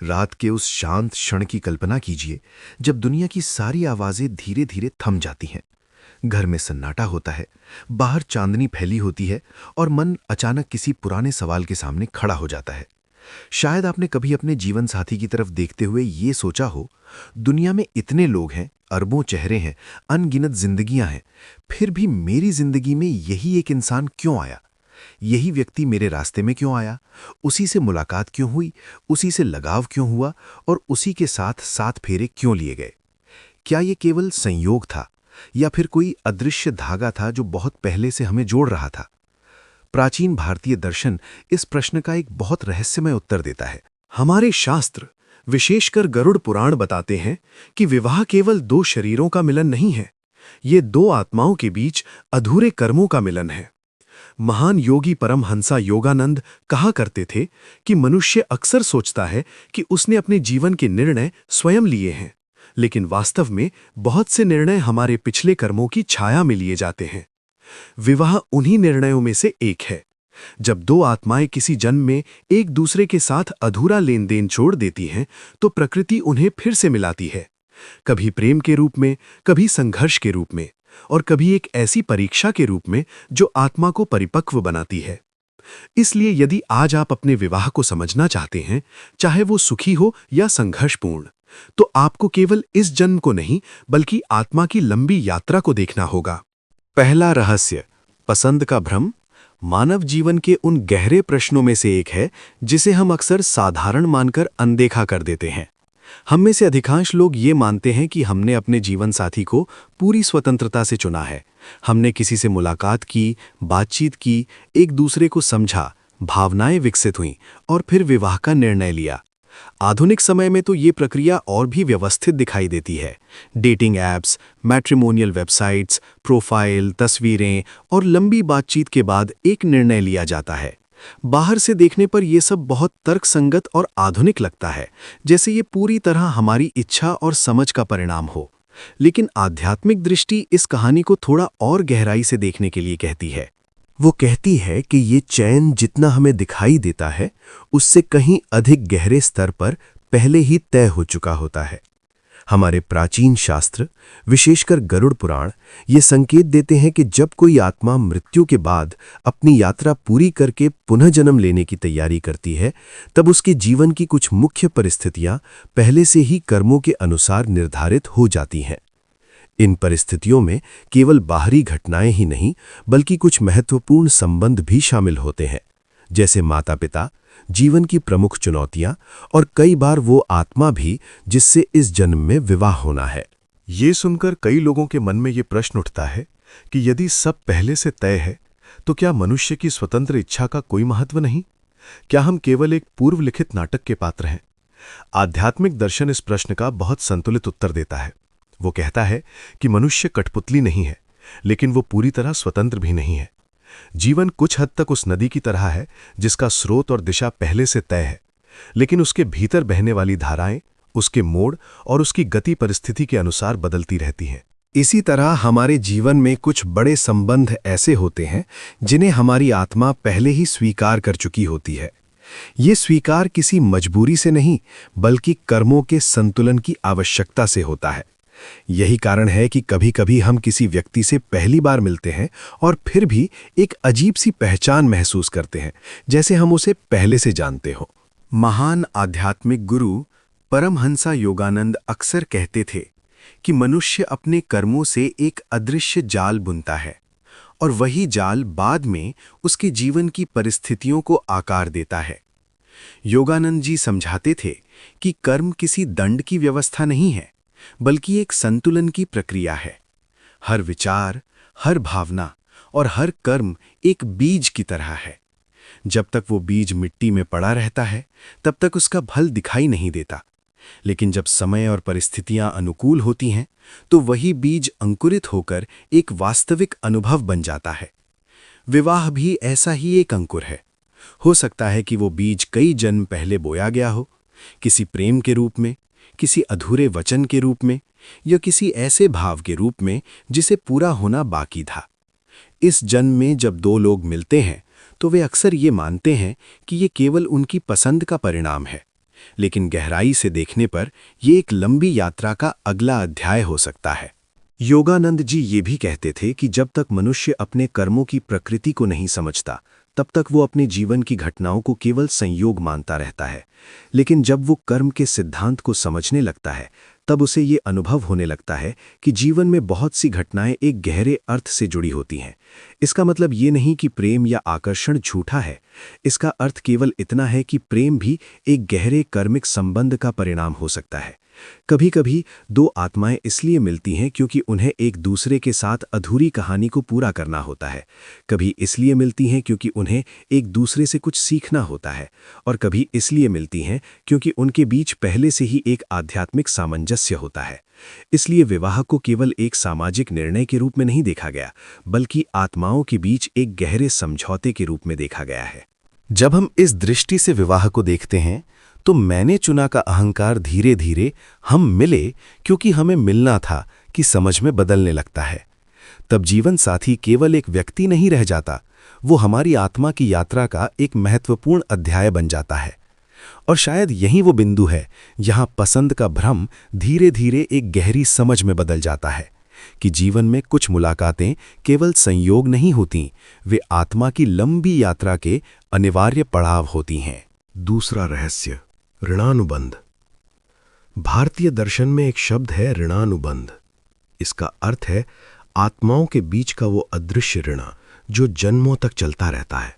रात के उस शांत क्षण की कल्पना कीजिए जब दुनिया की सारी आवाजें धीरे धीरे थम जाती हैं। घर में सन्नाटा होता है, बाहर चांदनी फैली होती है और मन अचानक किसी पुराने सवाल के सामने खड़ा हो जाता है। शायद आपने कभी अपने जीवन साथी की तरफ देखते हुए ये सोचा हो, दुनिया में इतने लोग हैं, अरबों चेहरे हैं, अनगिनत जिंदगियां हैं, फिर भी मेरी जिंदगी में यही एक इंसान क्यों आया? यही व्यक्ति मेरे रास्ते में क्यों आया? उसी से मुलाकात क्यों हुई? उसी से लगाव क्यों हुआ? और उसी के साथ 7 फेरे क्यों लिए गए? क्या ये केवल संयोग था या फिर कोई अदृश्य धागा था जो बहुत पहले से हमें जोड़ रहा था? प्राचीन भारतीय दर्शन इस प्रश्न का एक बहुत रहस्यमय उत्तर देता है। हमारे शास्त्र, विशेषकर गरुड़ पुराण बताते हैं कि विवाह केवल 2 शरीरों का मिलन नहीं है, ये 2 आत्माओं के बीच अधूरे कर्मों का मिलन है। महान योगी परमहंसा योगानंद कहा करते थे कि मनुष्य अक्सर सोचता है कि उसने अपने जीवन के निर्णय स्वयं लिए हैं, लेकिन वास्तव में बहुत से निर्णय हमारे पिछले कर्मों की छाया में लिए जाते हैं। विवाह उन्हीं निर्णयों में से एक है। जब 2 आत्माएं किसी जन्म में एक दूसरे के साथ अधूरा लेन देन छोड़ देती हैं, तो प्रकृति उन्हें फिर से मिलाती है, कभी प्रेम के रूप में, कभी संघर्ष के रूप में, और कभी एक ऐसी परीक्षा के रूप में जो आत्मा को परिपक्व बनाती है। इसलिए यदि आज आप अपने विवाह को समझना चाहते हैं, चाहे वो सुखी हो या संघर्षपूर्ण, तो आपको केवल इस जन्म को नहीं बल्कि आत्मा की लंबी यात्रा को देखना होगा। पहला रहस्य, पसंद का भ्रम, मानव जीवन के उन गहरे प्रश्नों में से एक है जिसे हम अक्सर साधारण मानकर अनदेखा कर देते हैं। हम में से अधिकांश लोग ये मानते हैं कि हमने अपने जीवन साथी को पूरी स्वतंत्रता से चुना है। हमने किसी से मुलाकात की, बातचीत की, एक दूसरे को समझा, भावनाएं विकसित हुईं और फिर विवाह का निर्णय लिया। आधुनिक समय में तो ये प्रक्रिया और भी व्यवस्थित दिखाई देती है। Dating apps, matrimonial websites, profile, तस्वीरें और लंबी बातचीत के बाद एक निर्णय लिया जाता है। बाहर से देखने पर यह सब बहुत तर्कसंगत और आधुनिक लगता है, जैसे ये पूरी तरह हमारी इच्छा और समझ का परिणाम हो। लेकिन आध्यात्मिक दृष्टि इस कहानी को थोड़ा और गहराई से देखने के लिए कहती है। वो कहती है कि ये चयन जितना हमें दिखाई देता है, उससे कहीं अधिक गहरे स्तर पर पहले ही तय हो चुका होता है। हमारे प्राचीन शास्त्र, विशेषकर गरुड़ पुराण, ये संकेत देते हैं कि जब कोई आत्मा मृत्यु के बाद अपनी यात्रा पूरी करके पुनः जन्म लेने की तैयारी करती है, तब उसके जीवन की कुछ मुख्य परिस्थितियां पहले से ही कर्मों के अनुसार निर्धारित हो जाती हैं। इन परिस्थितियों में केवल बाहरी घटनाएं ही नहीं, बल्कि कुछ महत्वपूर्ण संबंध भी शामिल होते हैं, जैसे माता-पिता, जीवन की प्रमुख चुनौतियां और कई बार वो आत्मा भी जिससे इस जन्म में विवाह होना है। ये सुनकर कई लोगों के मन में ये प्रश्न उठता है कि यदि सब पहले से तय है, तो क्या मनुष्य की स्वतंत्र इच्छा का कोई महत्व नहीं? क्या हम केवल एक पूर्व लिखित नाटक के पात्र हैं? आध्यात्मिक दर्शन इस प्रश्न का बहुत संतुलित उत्तर देता है। वो कहता है कि मनुष्य कठपुतली नहीं है, लेकिन वो पूरी तरह स्वतंत्र भी नहीं है। जीवन कुछ हद तक उस नदी की तरह है जिसका स्रोत और दिशा पहले से तय है, लेकिन उसके भीतर बहने वाली धाराएं, उसके मोड़ और उसकी गति परिस्थिति के अनुसार बदलती रहती हैं। इसी तरह हमारे जीवन में कुछ बड़े संबंध ऐसे होते हैं जिन्हें हमारी आत्मा पहले ही स्वीकार कर चुकी होती है। ये स्वीकार किसी मजबूरी से नहीं, बल्कि कर्मों के संतुलन की आवश्यकता से होता है। यही कारण है कि कभी-कभी हम किसी व्यक्ति से पहली बार मिलते हैं और फिर भी एक अजीब सी पहचान महसूस करते हैं, जैसे हम उसे पहले से जानते हो। महान आध्यात्मिक गुरु परमहंसा योगानंद अक्सर कहते थे कि मनुष्य अपने कर्मों से एक अदृश्य जाल बुनता है और वही जाल बाद में उसके जीवन की परिस्थितियों को आकार देता है। योगानंद जी समझाते थे कि कर्म किसी दंड की व्यवस्था नहीं है, बल्कि एक संतुलन की प्रक्रिया है। हर विचार, हर भावना और हर कर्म एक बीज की तरह है। जब तक वो बीज मिट्टी में पड़ा रहता है, तब तक उसका फल दिखाई नहीं देता। लेकिन जब समय और परिस्थितियां अनुकूल होती हैं, तो वही बीज अंकुरित होकर एक वास्तविक अनुभव बन जाता है। विवाह भी ऐसा ही एक अंकुर है। हो सकता है कि वो बीज कई जन्म पहले बोया गया हो, किसी प्रेम के रूप में, किसी अधूरे वचन के रूप में, या किसी ऐसे भाव के रूप में जिसे पूरा होना बाकी था। इस जन्म में जब 2 लोग मिलते हैं, तो वे अक्सर ये मानते हैं कि ये केवल उनकी पसंद का परिणाम है, लेकिन गहराई से देखने पर ये एक लंबी यात्रा का अगला अध्याय हो सकता है। योगानंद जी ये भी कहते थे कि जब तक मनुष्य अपने कर्मों की प्रकृति को नहीं समझता, तब तक वो अपने जीवन की घटनाओं को केवल संयोग मानता रहता है। लेकिन जब वो कर्म के सिद्धांत को समझने लगता है, तब उसे ये अनुभव होने लगता है कि जीवन में बहुत सी घटनाएं एक गहरे अर्थ से जुड़ी होती हैं। इसका मतलब ये नहीं कि प्रेम या आकर्षण झूठा है। इसका अर्थ केवल इतना है कि प्रेम भी एक गहरे कर्मिक संबंध का परिणाम हो सकता है। कभी कभी दो आत्माएं इसलिए मिलती हैं क्योंकि उन्हें एक दूसरे के साथ अधूरी कहानी को पूरा करना होता है। कभी इसलिए मिलती हैं क्योंकि उन्हें एक दूसरे से कुछ सीखना होता है, और कभी इसलिए मिलती हैं क्योंकि उनके बीच पहले से ही एक आध्यात्मिक सामंजस्य होता है। इसलिए विवाह को केवल एक सामाजिक निर्णय के रूप में नहीं देखा गया, बल्कि आत्माओं के बीच एक गहरे समझौते के रूप में देखा गया है। जब हम इस दृष्टि से विवाह को देखते हैं, तो मैंने चुना का अहंकार धीरे धीरे हम मिले क्योंकि हमें मिलना था कि समझ में बदलने लगता है। तब जीवन साथी केवल एक व्यक्ति नहीं रह जाता, वो हमारी आत्मा की यात्रा का एक महत्वपूर्ण अध्याय बन जाता है। और शायद यही वो बिंदु है जहां पसंद का भ्रम धीरे धीरे एक गहरी समझ में बदल जाता है कि जीवन में कुछ मुलाकातें केवल संयोग नहीं होती, वे आत्मा की लंबी यात्रा के अनिवार्य पड़ाव होती हैं। दूसरा रहस्य, ऋणानुबंध। भारतीय दर्शन में एक शब्द है ऋणानुबंध। इसका अर्थ है आत्माओं के बीच का वो अदृश्य ऋण जो जन्मों तक चलता रहता है।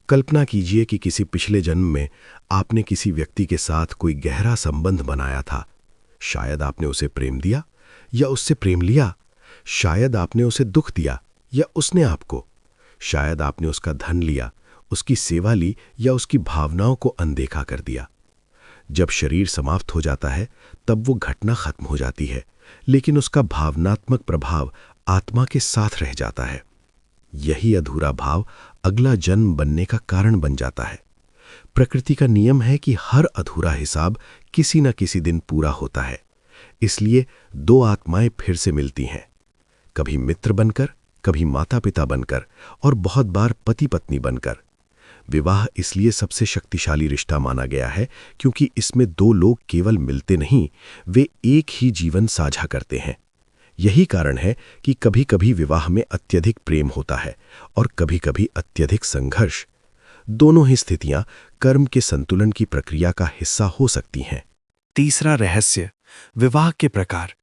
कल्पना कीजिए कि किसी पिछले जन्म में आपने किसी व्यक्ति के साथ कोई गहरा संबंध बनाया था। शायद आपने उसे प्रेम दिया या उससे प्रेम लिया। शायद आपने उसे दुख दिया या उसने आपको। शायद आपने उसका धन लिया, उसकी सेवा ली या उसकी भावनाओं को अनदेखा कर दिया। जब शरीर समाप्त हो जाता है, तब वो घटना खत्म हो जाती है, लेकिन उसका भावनात्मक प्रभाव आत्मा के साथ रह जाता है। यही अधूरा भाव अगला जन्म बनने का कारण बन जाता है। प्रकृति का नियम है कि हर अधूरा हिसाब किसी न किसी दिन पूरा होता है। इसलिए दो आत्माएं फिर से मिलती हैं, कभी मित्र बनकर, कभी माता पिता बनकर, और बहुत बार पति पत्नी बनकर। विवाह इसलिए सबसे शक्तिशाली रिश्ता माना गया है क्योंकि इसमें दो लोग केवल मिलते नहीं, वे एक ही जीवन साझा करते हैं। यही कारण है कि कभी कभी विवाह में अत्यधिक प्रेम होता है और कभी कभी अत्यधिक संघर्ष। दोनों ही स्थितियां कर्म के संतुलन की प्रक्रिया का हिस्सा हो सकती हैं। तीसरा रहस्य, विवाह के प्रकार।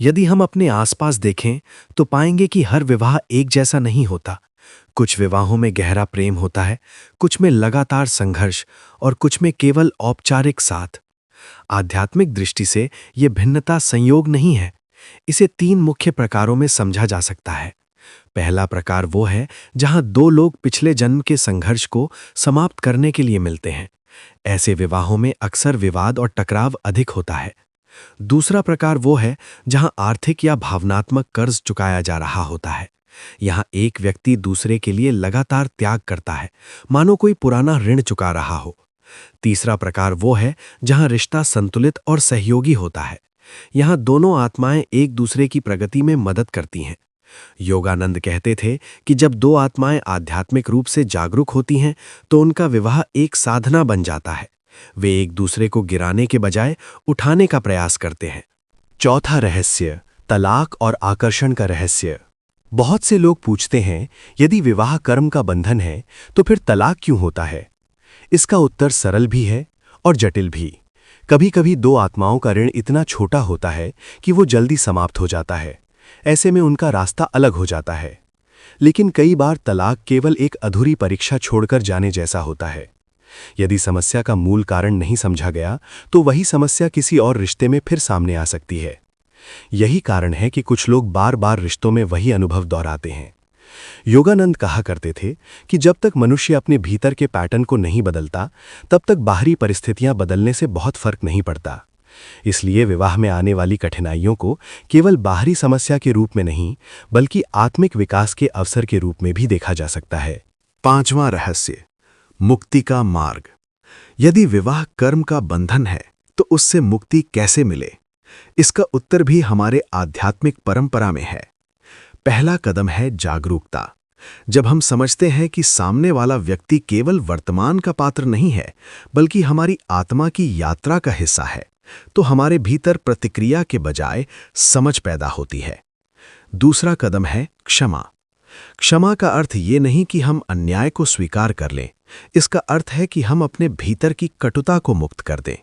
यदि हम अपने आसपास देखें तो पाएंगे कि हर विवाह एक जैसा नहीं होता। कुछ विवाहों में गहरा प्रेम होता है, कुछ में लगातार संघर्ष और कुछ में केवल औपचारिक साथ। आध्यात्मिक दृष्टि से यह भिन्नता संयोग नहीं है। इसे तीन मुख्य प्रकारों में समझा जा सकता है। पहला प्रकार वो है जहां दो लोग पिछले जन्म के संघर्ष को समाप्त करने के लिए मिलते हैं। ऐसे विवाहों में अक्सर विवाद और टकराव अधिक होता है। दूसरा प्रकार वो है जहां आर्थिक या भावनात्मक कर्ज चुकाया जा रहा होता है। यहां एक व्यक्ति दूसरे के लिए लगातार त्याग करता है, मानो कोई पुराना ऋण चुका रहा हो। तीसरा प्रकार वो है जहां रिश्ता संतुलित और सहयोगी होता है। यहां दोनों आत्माएं एक दूसरे की प्रगति में मदद करती हैं। योगानंद कहते थे कि जब दो आत्माएं आध्यात्मिक रूप से जागरूक होती हैं तो उनका विवाह एक साधना बन जाता है। वे एक दूसरे को गिराने के बजाय उठाने का प्रयास करते हैं। चौथा रहस्य, तलाक और आकर्षण का रहस्य। बहुत से लोग पूछते हैं, यदि विवाह कर्म का बंधन है तो फिर तलाक क्यों होता है? इसका उत्तर सरल भी है और जटिल भी। कभी कभी दो आत्माओं का ऋण इतना छोटा होता है कि वो जल्दी समाप्त हो जाता है। ऐसे में उनका रास्ता अलग हो जाता है। लेकिन कई बार तलाक केवल एक अधूरी परीक्षा छोड़कर जाने जैसा होता है। यदि समस्या का मूल कारण नहीं समझा गया तो वही समस्या किसी और रिश्ते में फिर सामने आ सकती है। यही कारण है कि कुछ लोग बार बार रिश्तों में वही अनुभव दोहराते हैं। योगानंद कहा करते थे कि जब तक मनुष्य अपने भीतर के पैटर्न को नहीं बदलता, तब तक बाहरी परिस्थितियां बदलने से बहुत फर्क नहीं पड़ता। इसलिए विवाह में आने वाली कठिनाइयों को केवल बाहरी समस्या के रूप में नहीं, बल्कि आत्मिक विकास के अवसर के रूप में भी देखा जा सकता है। पांचवां रहस्य, मुक्ति का मार्ग। यदि विवाह कर्म का बंधन है तो उससे मुक्ति कैसे मिले? इसका उत्तर भी हमारे आध्यात्मिक परंपरा में है। पहला कदम है जागरूकता। जब हम समझते हैं कि सामने वाला व्यक्ति केवल वर्तमान का पात्र नहीं है, बल्कि हमारी आत्मा की यात्रा का हिस्सा है, तो हमारे भीतर प्रतिक्रिया के बजाय समझ पैदा होती है। दूसरा कदम है क्षमा। क्षमा का अर्थ ये नहीं कि हम अन्याय को स्वीकार कर लें, इसका अर्थ है कि हम अपने भीतर की कटुता को मुक्त कर दें।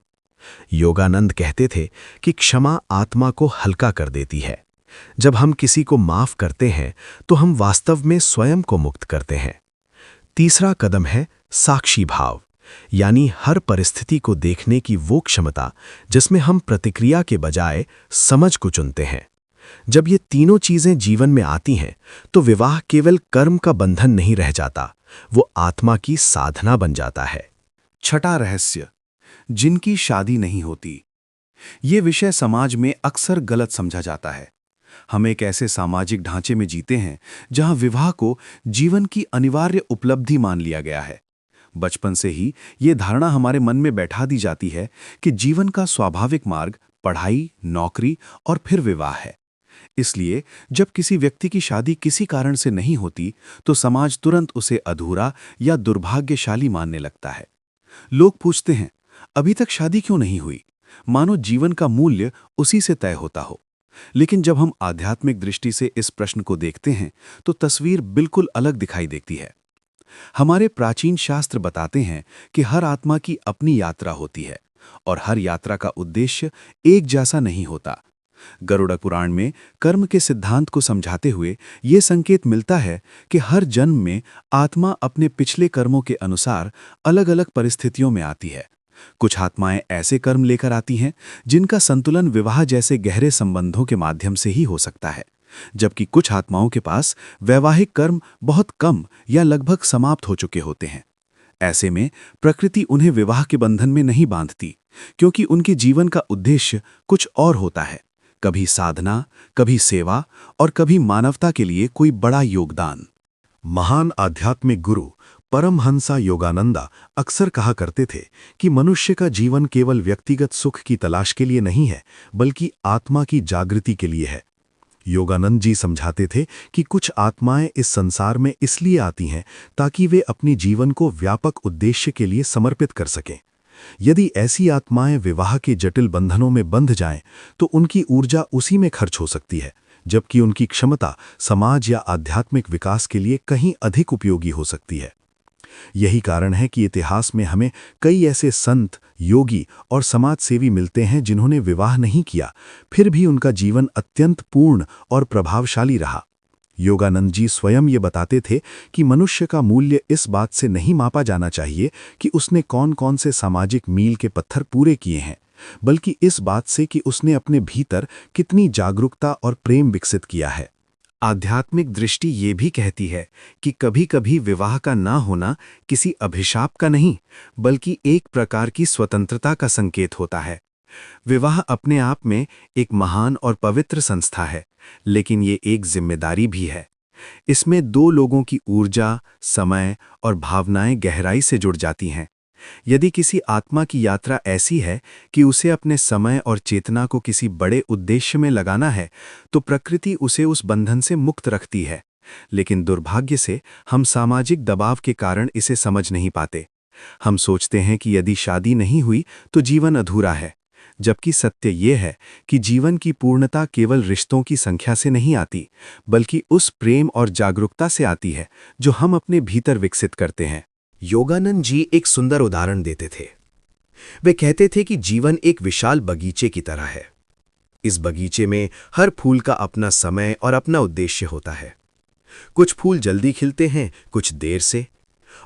योगानंद कहते थे कि क्षमा आत्मा को हल्का कर देती है। जब हम किसी को माफ करते हैं तो हम वास्तव में स्वयं को मुक्त करते हैं। तीसरा कदम है साक्षी भाव, यानी हर परिस्थिति को देखने की वो क्षमता जिसमें हम प्रतिक्रिया के बजाय समझ को चुनते हैं। जब ये तीनों चीजें जीवन में आती हैं तो विवाह केवल कर्म का बंधन नहीं रह जाता, वो आत्मा की साधना बन जाता है। छठा रहस्य, जिनकी शादी नहीं होती। ये विषय समाज में अक्सर गलत समझा जाता है। हम एक ऐसे सामाजिक ढांचे में जीते हैं जहां विवाह को जीवन की अनिवार्य उपलब्धि मान लिया गया है। बचपन से ही ये धारणा हमारे मन में बैठा दी जाती है कि जीवन का स्वाभाविक मार्ग पढ़ाई, नौकरी और फिर विवाह है। इसलिए जब किसी व्यक्ति की शादी किसी कारण से नहीं होती तो समाज तुरंत उसे अधूरा या दुर्भाग्यशाली मानने लगता है। लोग पूछते हैं, अभी तक शादी क्यों नहीं हुई? मानो जीवन का मूल्य उसी से तय होता हो। लेकिन जब हम आध्यात्मिक दृष्टि से इस प्रश्न को देखते हैं तो तस्वीर बिल्कुल अलग दिखाई देती है। हमारे प्राचीन शास्त्र बताते हैं कि हर आत्मा की अपनी यात्रा होती है और हर यात्रा का उद्देश्य एक जैसा नहीं होता। गरुड़ पुराण में कर्म के सिद्धांत को समझाते हुए ये संकेत मिलता है कि हर जन्म में आत्मा अपने पिछले कर्मों के अनुसार अलग-अलग परिस्थितियों में आती है। कुछ आत्माएं ऐसे कर्म लेकर आती हैं जिनका संतुलन विवाह जैसे गहरे संबंधों के माध्यम से ही हो सकता है, जबकि कुछ आत्माओं के पास वैवाहिक कर्म बहुत कम या लगभग समाप्त हो चुके होते हैं। ऐसे में प्रकृति उन्हें विवाह के बंधन में नहीं बांधती, क्योंकि उनके जीवन का उद्देश्य कुछ और होता है, कभी साधना, कभी सेवा और कभी मानवता के लिए कोई बड़ा योगदान। महान आध्यात्मिक गुरु परमहंसा योगानंदा अक्सर कहा करते थे कि मनुष्य का जीवन केवल व्यक्तिगत सुख की तलाश के लिए नहीं है, बल्कि आत्मा की जागृति के लिए है। योगानंद जी समझाते थे कि कुछ आत्माएं इस संसार में इसलिए आती हैं ताकि वे अपने जीवन को व्यापक उद्देश्य के लिए समर्पित कर सकें। यदि ऐसी आत्माएं विवाह के जटिल बंधनों में बंध जाएं, तो उनकी ऊर्जा उसी में खर्च हो सकती है, जबकि उनकी क्षमता समाज या आध्यात्मिक विकास के लिए कहीं अधिक उपयोगी हो सकती है। यही कारण है कि इतिहास में हमें कई ऐसे संत, योगी और समाजसेवी मिलते हैं जिन्होंने विवाह नहीं किया, फिर भी उनका जीवन अत्यंत पूर्ण और प्रभावशाली रहा। योगानंद जी स्वयं ये बताते थे कि मनुष्य का मूल्य इस बात से नहीं मापा जाना चाहिए कि उसने कौन-कौन से सामाजिक मील के पत्थर पूरे किए हैं, बल्कि इस बात से कि उसने अपने भीतर कितनी जागरूकता और प्रेम विकसित किया है। आध्यात्मिक दृष्टि ये भी कहती है कि कभी-कभी विवाह का ना होना किसी अभिशाप का नहीं, बल्कि एक प्रकार की स्वतंत्रता का संकेत होता है। विवाह अपने आप में एक महान और पवित्र संस्था है, लेकिन ये एक जिम्मेदारी भी है। इसमें दो लोगों की ऊर्जा, समय और भावनाएं गहराई से जुड़ जाती हैं। यदि किसी आत्मा की यात्रा ऐसी है कि उसे अपने समय और चेतना को किसी बड़े उद्देश्य में लगाना है, तो प्रकृति उसे उस बंधन से मुक्त रखती है। लेकिन दुर्भाग्य से हम सामाजिक दबाव के कारण इसे समझ नहीं पाते। हम सोचते हैं कि यदि शादी नहीं हुई तो जीवन अधूरा है, जबकि सत्य ये है कि जीवन की पूर्णता केवल रिश्तों की संख्या से नहीं आती, बल्कि उस प्रेम और जागरूकता से आती है जो हम अपने भीतर विकसित करते हैं। योगानंद जी एक सुंदर उदाहरण देते थे। वे कहते थे कि जीवन एक विशाल बगीचे की तरह है। इस बगीचे में हर फूल का अपना समय और अपना उद्देश्य होता है। कुछ फूल जल्दी खिलते हैं, कुछ देर से,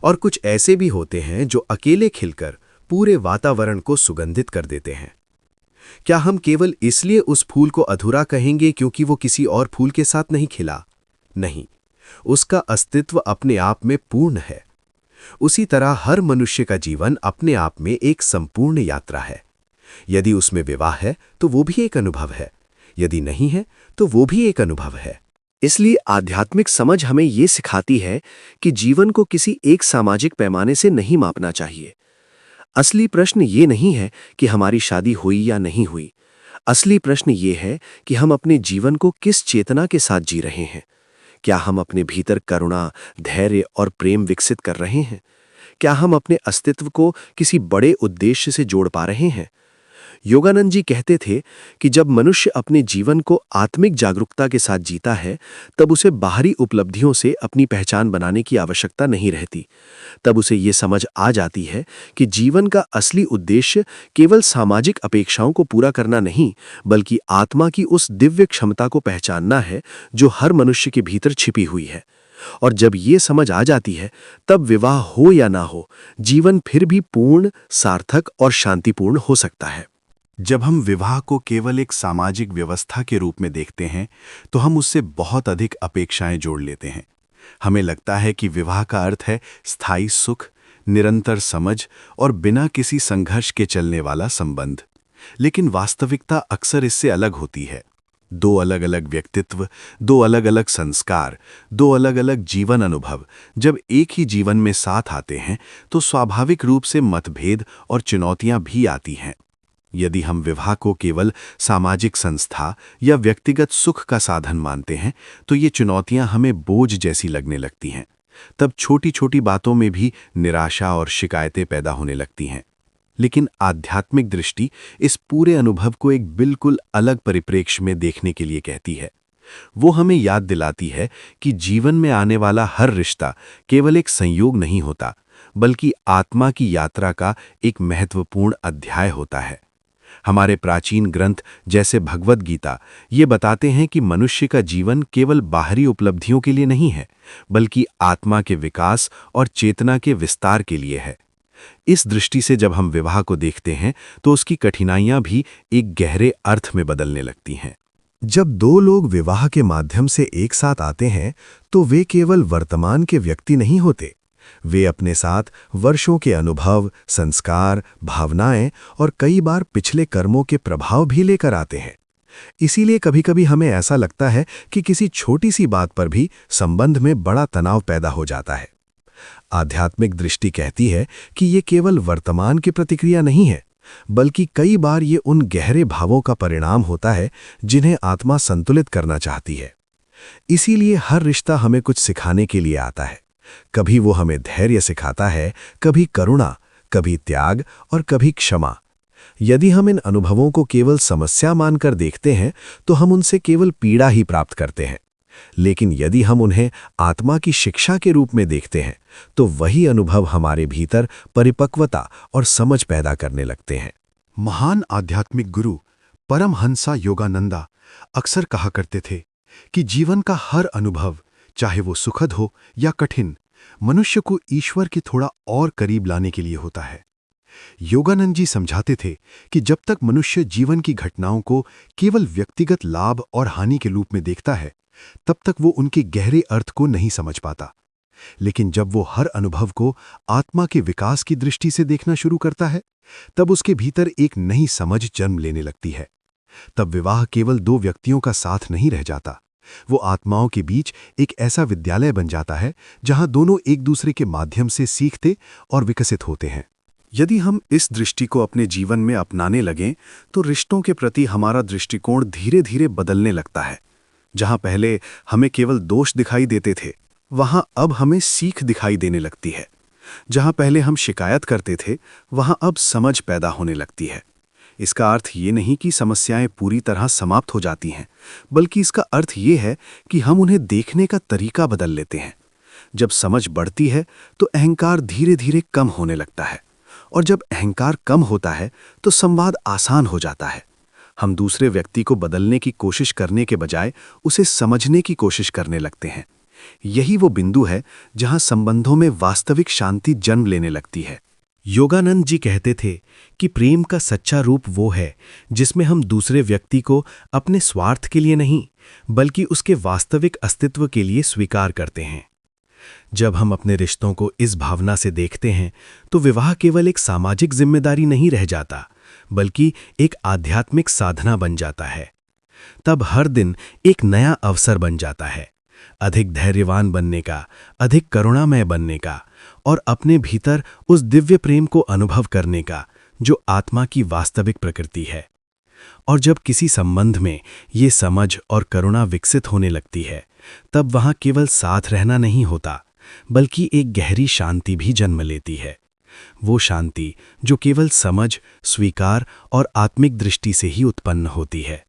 और कुछ ऐसे भी होते हैं जो अकेले खिलकर पूरे वातावरण को सुगंधित कर देते हैं। क्या हम केवल इसलिए उस फूल को अधूरा कहेंगे क्योंकि वो किसी और फूल के साथ नहीं खिला? नहीं, उसका अस्तित्व अपने आप में पूर्ण है। उसी तरह हर मनुष्य का जीवन अपने आप में एक संपूर्ण यात्रा है। यदि उसमें विवाह है तो वो भी एक अनुभव है, यदि नहीं है तो वो भी एक अनुभव है। इसलिए आध्यात्मिक समझ हमें ये सिखाती है कि जीवन को किसी एक सामाजिक पैमाने से नहीं मापना चाहिए। असली प्रश्न ये नहीं है कि हमारी शादी हुई या नहीं हुई। असली प्रश्न ये है कि हम अपने जीवन को किस चेतना के साथ जी रहे हैं। क्या हम अपने भीतर करुणा, धैर्य और प्रेम विकसित कर रहे हैं? क्या हम अपने अस्तित्व को किसी बड़े उद्देश्य से जोड़ पा रहे हैं? योगानंद जी कहते थे कि जब मनुष्य अपने जीवन को आत्मिक जागरूकता के साथ जीता है, तब उसे बाहरी उपलब्धियों से अपनी पहचान बनाने की आवश्यकता नहीं रहती। तब उसे ये समझ आ जाती है कि जीवन का असली उद्देश्य केवल सामाजिक अपेक्षाओं को पूरा करना नहीं, बल्कि आत्मा की उस दिव्य क्षमता को पहचानना है जो हर मनुष्य के भीतर छिपी हुई है। और जब ये समझ आ जाती है, तब विवाह हो या ना हो, जीवन फिर भी पूर्ण, सार्थक और शांतिपूर्ण हो सकता है। जब हम विवाह को केवल एक सामाजिक व्यवस्था के रूप में देखते हैं, तो हम उससे बहुत अधिक अपेक्षाएं जोड़ लेते हैं। हमें लगता है कि विवाह का अर्थ है स्थायी सुख, निरंतर समझ और बिना किसी संघर्ष के चलने वाला संबंध। लेकिन वास्तविकता अक्सर इससे अलग होती है। दो अलग अलग व्यक्तित्व, दो अलग अलग संस्कार, दो अलग अलग जीवन अनुभव जब एक ही जीवन में साथ आते हैं, तो स्वाभाविक रूप से मतभेद और चुनौतियां भी आती हैं। यदि हम विवाह को केवल सामाजिक संस्था या व्यक्तिगत सुख का साधन मानते हैं, तो ये चुनौतियां हमें बोझ जैसी लगने लगती हैं। तब छोटी छोटी बातों में भी निराशा और शिकायतें पैदा होने लगती हैं। लेकिन आध्यात्मिक दृष्टि इस पूरे अनुभव को एक बिल्कुल अलग परिप्रेक्ष्य में देखने के लिए कहती है। वो हमें याद दिलाती है कि जीवन में आने वाला हर रिश्ता केवल एक संयोग नहीं होता, बल्कि आत्मा की यात्रा का एक महत्वपूर्ण अध्याय होता है। हमारे प्राचीन ग्रंथ जैसे भगवद गीता ये बताते हैं कि मनुष्य का जीवन केवल बाहरी उपलब्धियों के लिए नहीं है, बल्कि आत्मा के विकास और चेतना के विस्तार के लिए है। इस दृष्टि से जब हम विवाह को देखते हैं, तो उसकी कठिनाइयां भी एक गहरे अर्थ में बदलने लगती हैं। जब दो लोग विवाह के माध्यम से एक साथ आते हैं, तो वे केवल वर्तमान के व्यक्ति नहीं होते। वे अपने साथ वर्षों के अनुभव, संस्कार, भावनाएं और कई बार पिछले कर्मों के प्रभाव भी लेकर आते हैं। इसीलिए कभी-कभी हमें ऐसा लगता है कि किसी छोटी सी बात पर भी संबंध में बड़ा तनाव पैदा हो जाता है। आध्यात्मिक दृष्टि कहती है कि ये केवल वर्तमान की प्रतिक्रिया नहीं है, बल्कि कई बार ये उन गहरे भावों का परिणाम होता है जिन्हें आत्मा संतुलित करना चाहती है। इसीलिए हर रिश्ता हमें कुछ सिखाने के लिए आता है। कभी वो हमें धैर्य सिखाता है, कभी करुणा, कभी त्याग और कभी क्षमा। यदि हम इन अनुभवों को केवल समस्या मानकर देखते हैं, तो हम उनसे केवल पीड़ा ही प्राप्त करते हैं। लेकिन यदि हम उन्हें आत्मा की शिक्षा के रूप में देखते हैं, तो वही अनुभव हमारे भीतर परिपक्वता और समझ पैदा करने लगते हैं। महान आध्यात्मिक गुरु परमहंसा योगानंदा अक्सर कहा करते थे कि जीवन का हर अनुभव, चाहे वो सुखद हो या कठिन, मनुष्य को ईश्वर के थोड़ा और करीब लाने के लिए होता है। योगानंद जी समझाते थे कि जब तक मनुष्य जीवन की घटनाओं को केवल व्यक्तिगत लाभ और हानि के रूप में देखता है, तब तक वो उनके गहरे अर्थ को नहीं समझ पाता। लेकिन जब वो हर अनुभव को आत्मा के विकास की दृष्टि से देखना शुरू करता है, तब उसके भीतर एक नई समझ जन्म लेने लगती है। तब विवाह केवल दो व्यक्तियों का साथ नहीं रह जाता, वो आत्माओं के बीच एक ऐसा विद्यालय बन जाता है जहां दोनों एक दूसरे के माध्यम से सीखते और विकसित होते हैं। यदि हम इस दृष्टि को अपने जीवन में अपनाने लगें, तो रिश्तों के प्रति हमारा दृष्टिकोण धीरे धीरे बदलने लगता है। जहां पहले हमें केवल दोष दिखाई देते थे, वहां अब हमें सीख दिखाई देने लगती है। जहां पहले हम शिकायत करते थे, वहां अब समझ पैदा होने लगती है। इसका अर्थ ये नहीं कि समस्याएं पूरी तरह समाप्त हो जाती हैं, बल्कि इसका अर्थ ये है कि हम उन्हें देखने का तरीका बदल लेते हैं। जब समझ बढ़ती है, तो अहंकार धीरे धीरे कम होने लगता है, और जब अहंकार कम होता है, तो संवाद आसान हो जाता है। हम दूसरे व्यक्ति को बदलने की कोशिश करने के बजाय उसे समझने की कोशिश करने लगते हैं। यही वो बिंदु है जहां संबंधों में वास्तविक शांति जन्म लेने लगती है। योगानंद जी कहते थे कि प्रेम का सच्चा रूप वो है जिसमें हम दूसरे व्यक्ति को अपने स्वार्थ के लिए नहीं, बल्कि उसके वास्तविक अस्तित्व के लिए स्वीकार करते हैं। जब हम अपने रिश्तों को इस भावना से देखते हैं, तो विवाह केवल एक सामाजिक जिम्मेदारी नहीं रह जाता, बल्कि एक आध्यात्मिक साधना बन जाता है। तब हर दिन एक नया अवसर बन जाता है, अधिक धैर्यवान बनने का, अधिक करुणामय बनने का, और अपने भीतर उस दिव्य प्रेम को अनुभव करने का जो आत्मा की वास्तविक प्रकृति है। और जब किसी संबंध में ये समझ और करुणा विकसित होने लगती है, तब वहाँ केवल साथ रहना नहीं होता, बल्कि एक गहरी शांति भी जन्म लेती है। वो शांति जो केवल समझ, स्वीकार और आत्मिक दृष्टि से ही उत्पन्न होती है।